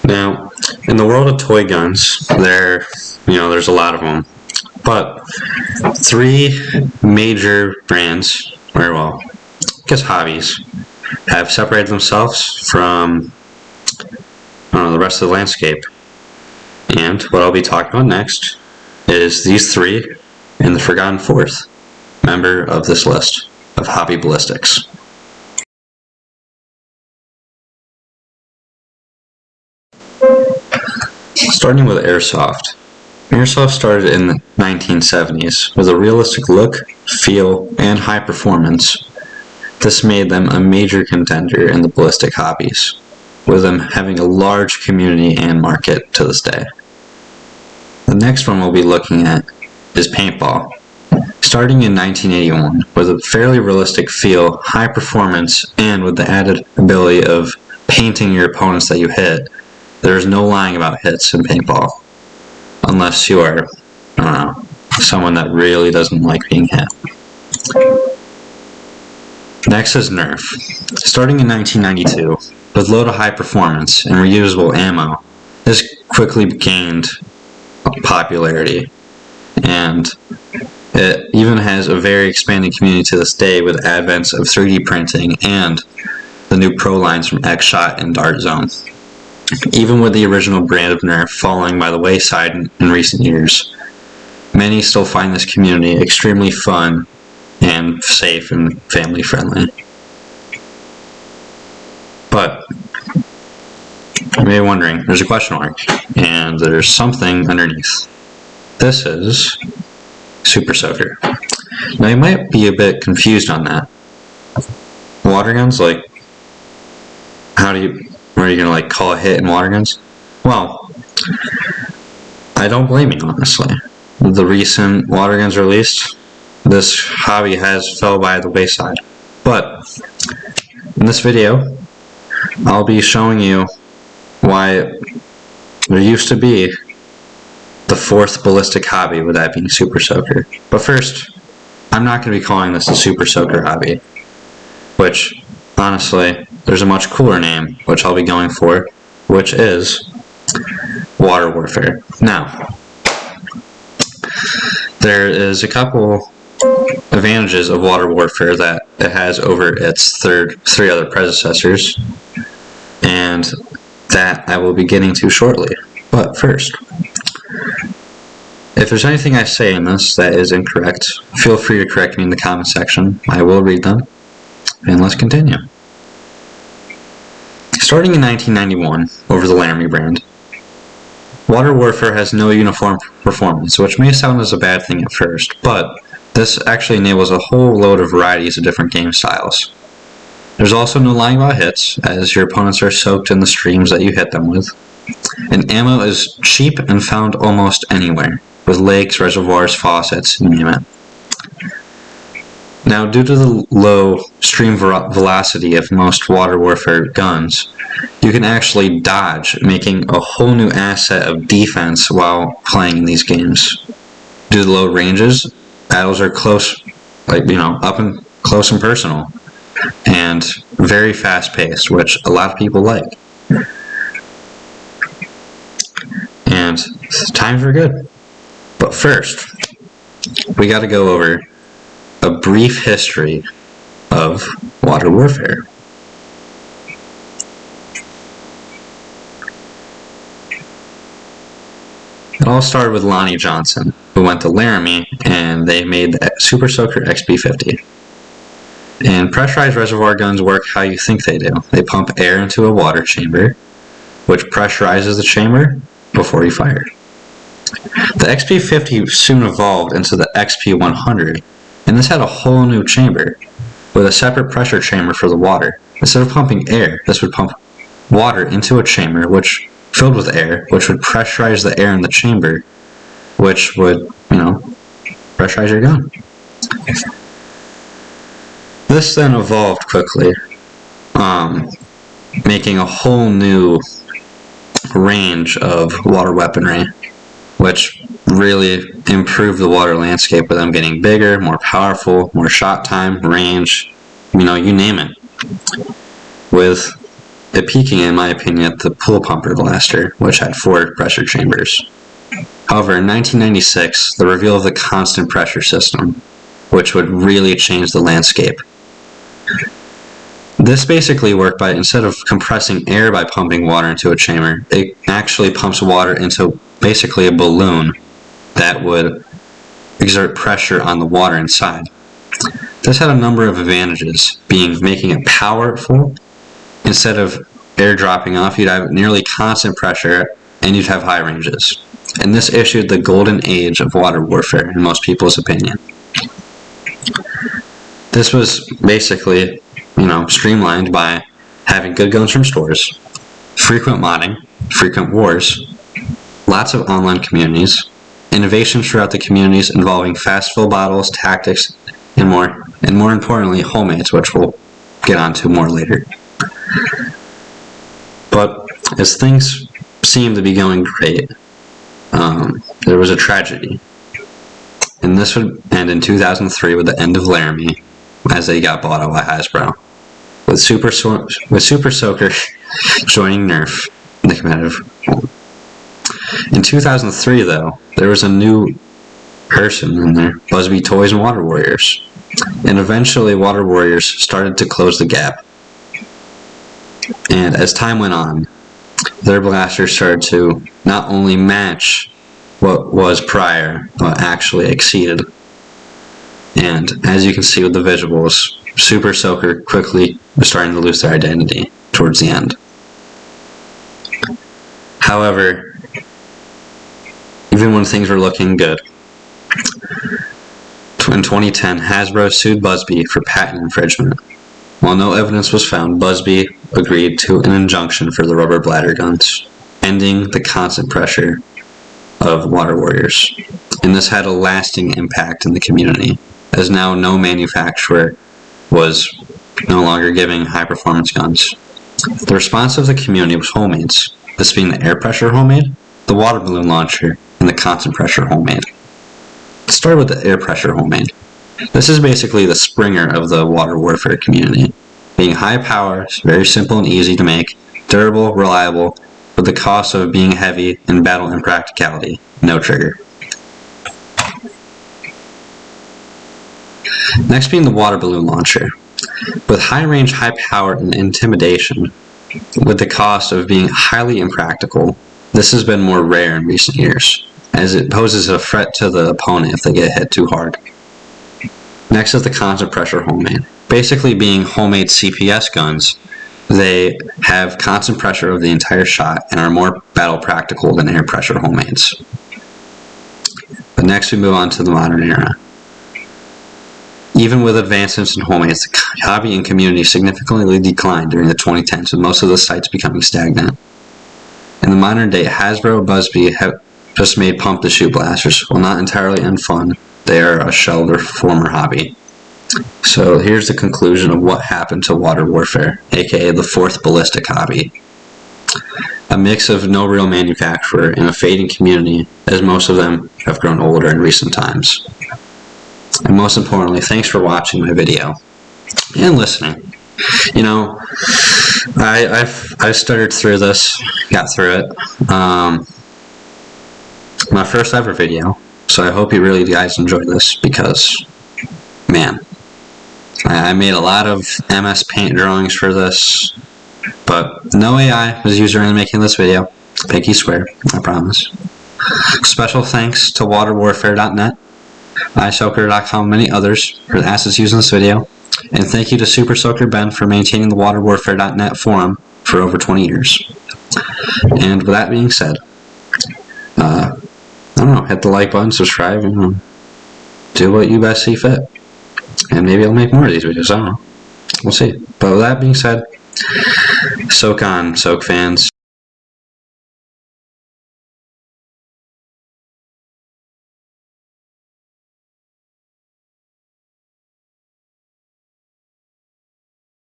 Now, in the world of toy guns, there's a lot of them, but three major brands, or well, I guess hobbies, have separated themselves from the rest of the landscape. And what I'll be talking about next is these three and the forgotten fourth member of this list of hobby ballistics. Starting with airsoft. Airsoft started in the 1970s with a realistic look, feel, and high performance. This made them a major contender in the ballistic hobbies, with them having a large community and market to this day. The next one we'll be looking at is paintball. Starting in 1981 with a fairly realistic feel, high performance, and with the added ability of painting your opponents that you hit. There's no lying about hits in paintball, unless you are, someone that really doesn't like being hit. Next is Nerf. Starting in 1992, with low to high performance and reusable ammo, this quickly gained popularity, and it even has a very expanding community to this day with advents of 3D printing and the new pro lines from X-Shot and Dart Zone. Even with the original brand of Nerf falling by the wayside in recent years, many still find this community extremely fun and safe and family friendly. But you may be wondering, there's a question mark, and there's something underneath. This is Super Soaker. Now you might be a bit confused on that. Water guns, like, are you gonna call a hit in water guns? Well, I don't blame you, honestly. With the recent water guns released, this hobby has fell by the wayside. But in this video, I'll be showing you why there used to be the fourth ballistic hobby, with that being Super Soaker. But first, I'm not going to be calling this a Super Soaker hobby, which, honestly, there's a much cooler name, which I'll be going for, which is water warfare. Now, there is a couple advantages of water warfare that it has over its three other predecessors, and that I will be getting to shortly. But first, if there's anything I say in this that is incorrect, feel free to correct me in the comment section. I will read them. And let's continue. Starting in 1991, over the Laramie brand, water warfare has no uniform performance, which may sound as a bad thing at first, but this actually enables a whole load of varieties of different game styles. There's also no lying about hits, as your opponents are soaked in the streams that you hit them with. And ammo is cheap and found almost anywhere, with lakes, reservoirs, faucets, you name it. Now, due to the low stream velocity of most water warfare guns, you can actually dodge, making a whole new asset of defense while playing in these games. Due to the low ranges, battles are close, up and close and personal, and very fast-paced, which a lot of people like. And times are good. But first, we got to go over a brief history of water warfare. It all started with Lonnie Johnson, who went to Laramie, and they made the Super Soaker XP50. And pressurized reservoir guns work how you think they do. They pump air into a water chamber, which pressurizes the chamber before you fire. The XP50 soon evolved into the XP100, and this had a whole new chamber, with a separate pressure chamber for the water. Instead of pumping air, this would pump water into a chamber which filled with air, which would pressurize the air in the chamber, which would, pressurize your gun. This then evolved quickly, making a whole new range of water weaponry, which really improved the water landscape with them getting bigger, more powerful, more shot time, range, you name it. With it peaking, in my opinion, at the pool pumper blaster, which had 4 pressure chambers. However, in 1996, the reveal of the constant pressure system, which would really change the landscape. This basically worked by, instead of compressing air by pumping water into a chamber, it actually pumps water into basically a balloon that would exert pressure on the water inside. This had a number of advantages, making it powerful. Instead of air dropping off, you'd have nearly constant pressure and you'd have high ranges. And this issued the golden age of water warfare, in most people's opinion. This was basically, streamlined by having good guns from stores, frequent modding, frequent wars, lots of online communities, innovations throughout the communities involving fast fill bottles, tactics, and more importantly, homemades, which we'll get onto more later. But as things seemed to be going great, there was a tragedy. And this would end in 2003 with the end of Laramie, as they got bought out by Hasbro, with Super Soaker joining Nerf in the competitive. In 2003, though, there was a new person in there, Busby Toys and Water Warriors, and eventually Water Warriors started to close the gap. And as time went on, their blasters started to not only match what was prior, but actually exceeded. And as you can see with the visuals, Super Soaker quickly was starting to lose their identity towards the end. However, even when things were looking good, in 2010, Hasbro sued Busby for patent infringement. While no evidence was found, Busby agreed to an injunction for the rubber bladder guns, ending the constant pressure of Water Warriors. And this had a lasting impact in the community, as now no manufacturer was no longer giving high-performance guns. The response of the community was homemades, this being the air pressure homemade, the water balloon launcher, and the constant pressure homemade. Let's start with the air pressure homemade. This is basically the Springer of the water warfare community, being high power, very simple and easy to make, durable, reliable, with the cost of being heavy and battle impracticality, no trigger. Next being the water balloon launcher. With high range, high power, and intimidation, with the cost of being highly impractical, this has been more rare in recent years, as it poses a threat to the opponent if they get hit too hard. Next is the constant pressure homemade. Basically being homemade CPS guns, they have constant pressure of the entire shot and are more battle practical than air pressure homemades. But next we move on to the modern era. Even with advancements in homemades, the hobby and community significantly declined during the 2010s, with most of the sites becoming stagnant. In the modern day, Hasbro and Busby have just made pump-to-shoot blasters. While not entirely unfun, they are a shell of their former hobby. So here's the conclusion of what happened to water warfare, aka the fourth ballistic hobby. A mix of no real manufacturer and a fading community, as most of them have grown older in recent times. And most importantly, thanks for watching my video and listening. You know, I stuttered through this, got through it. My first ever video, so I hope you really guys enjoyed this, because, man, I made a lot of MS Paint drawings for this, but no AI was used in making this video. Pinky swear, I promise. Special thanks to waterwarfare.net, iSoaker.com, and many others for the assets used in this video. And thank you to Super Soaker Ben for maintaining the waterwarfare.net forum for over 20 years. And with that being said, I don't know, hit the like button, subscribe, and do what you best see fit. And maybe I'll make more of these videos, I don't know. We'll see. But with that being said, soak on, Soak fans.